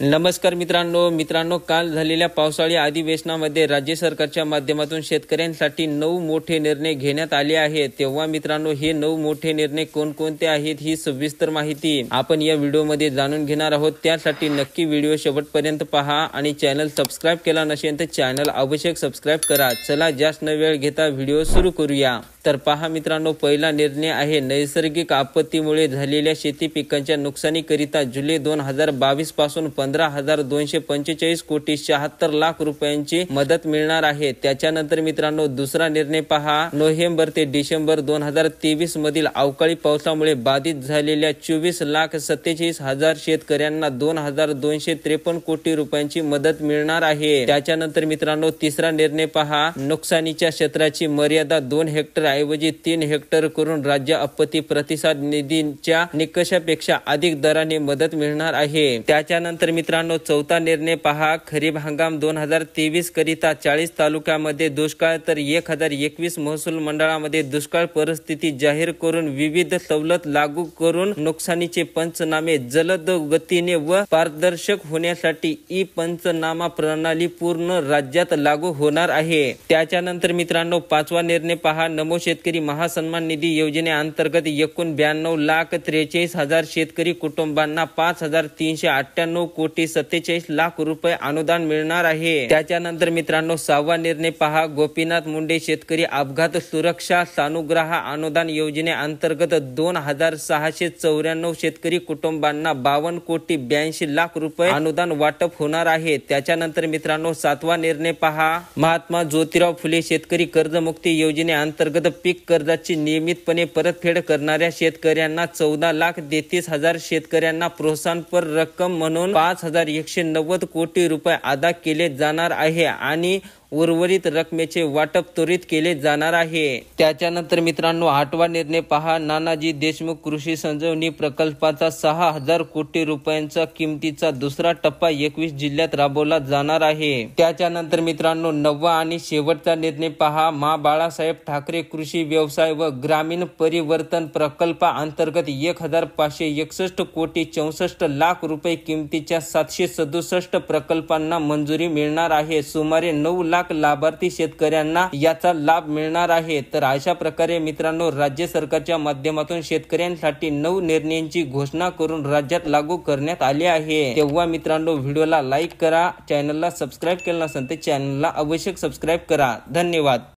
नमस्कार मित्रांनो, काल झालेल्या पावसाळी अधिवेशनामध्ये राज्य सरकारच्या माध्यमातून शेतकऱ्यांसाठी 9 मोठे निर्णय घेण्यात आले आहेत। तेव्हा मित्रांनो, हे 9 मोठे निर्णय कोणकोणते आहेत ही सविस्तर माहिती आपण या व्हिडिओमध्ये जाणून घेणार आहोत। त्यासाठी नक्की व्हिडिओ शेवटपर्यंत पहा आणि चॅनल सबस्क्राइब केला नसेल तर चॅनल अवश्य सबस्क्राइब करा। चला जास्त न वेळ घेता व्हिडिओ सुरू करूया। तर पहा मित्रांनो, पहिला निर्णय आहे नैसर्गिक आपत्तीमुळे झालेल्या शेती पिकांच्या नुकसानीकरिता जुलै 2022 पासून 15,245 कोटी 76 लाख रुपयांची मदत मिळणार आहे। त्याच्यानंतर मित्रांनो, दुसरा निर्णय पहा, नोव्हेंबर ते डिसेंबर 2023 मधील अवकाळी पावसामुळे बाधित झालेल्या 24,47,000 शेतकऱ्यांना 2,253 कोटी रुपयांची मदत मिळणार आहे। त्याच्यानंतर मित्रांनो, तिसरा निर्णय पहा, नुकसानीच्या क्षेत्राची मर्यादा 2 हेक्टर ऐवजी 3 हेक्टर करून राज्य आपत्ती प्रतिसाद निधीच्या निकषापेक्षा अधिक दराने मदत मिळणार आहे। त्याच्यानंतर मित्रांनो, चौथा निर्णय पहा, खरीप हंगाम 2023 करिता 40 तालुक्यामध्ये दुष्काळ तर 1021 महसूल मंडळामध्ये दुष्काळ परिस्थिती जाहीर करून विविध सवलत लागू करून नुकसानीचे पंचनामे जलद गतीने व पारदर्शक होण्यासाठी ई पंचनामा प्रणाली पूर्ण राज्यात लागू होणार आहे। त्याच्यानंतर मित्रांनो, पाचवा निर्णय पहा, नमो शेतकरी महासन्मान निधी योजनेअंतर्गत एकूण 92,43,000 शेतकरी कुटुंबांना 5,398 कोटी 47 लाख रुपये अनुदान मिळणार आहे। त्याच्यानंतर मित्रांनो, सहावा निर्णय पहा, गोपीनाथ मुंडे शेतकरी अपघात सुरक्षा सानुग्रह अनुदान योजनेअंतर्गत 2,694 शेतकरी कुटुंबांना 52 कोटी 82 लाख रुपये अनुदान वाटप होणार आहे। त्याच्यानंतर मित्रांनो, सातवा निर्णय पहा, महात्मा ज्योतिराव फुले शेतकरी कर्जमुक्ती योजनेअंतर्गत पीक कर्जाची नियमितपणे परतफेड करणाऱ्या शेतकऱ्यांना 14,33,000 शेतकऱ्यांना प्रोत्साहनपर रक्कम म्हणून 5,190 कोटी रुपये अदा केले जाणार आहे आणि उर्वरित रकमेचे वाटप त्वरित केले जाणार आहे। त्याच्यानंतर मित्रांनो, आठवा निर्णय पहा, नानाजी देशमुख कृषी संजीवनी प्रकल्पाचा 6,000 कोटी रुपयांचा किमतीचा दुसरा टप्पा 21 जिल्ह्यात राबवला जाणार आहे। त्याच्यानंतर मित्रांनो, नववा आणि शेवटचा निर्णय पहा, मा बाळासाहेब ठाकरे कृषी व्यवसाय व ग्रामीण परिवर्तन प्रकल्पाअंतर्गत 1,561 कोटी 64 लाख रुपये किमतीच्या 767 प्रकल्पांना मंजुरी मिळणार आहे। सुमारे 9 लाख लाभार्थी शेतकऱ्यांना याचा लाभ मिळणार आहे। तर अशा प्रकारे मित्रांनो, राज्य सरकारच्या माध्यमातून शेतकऱ्यांसाठी 9 निर्णयांची घोषणा करून राज्यात लागू करण्यात आले आहे। तेव्हा मित्रांनो, व्हिडिओला लाईक करा, चॅनलला सबस्क्राइब केलं नसेल तर चॅनलला अवश्य सबस्क्राइब करा। धन्यवाद।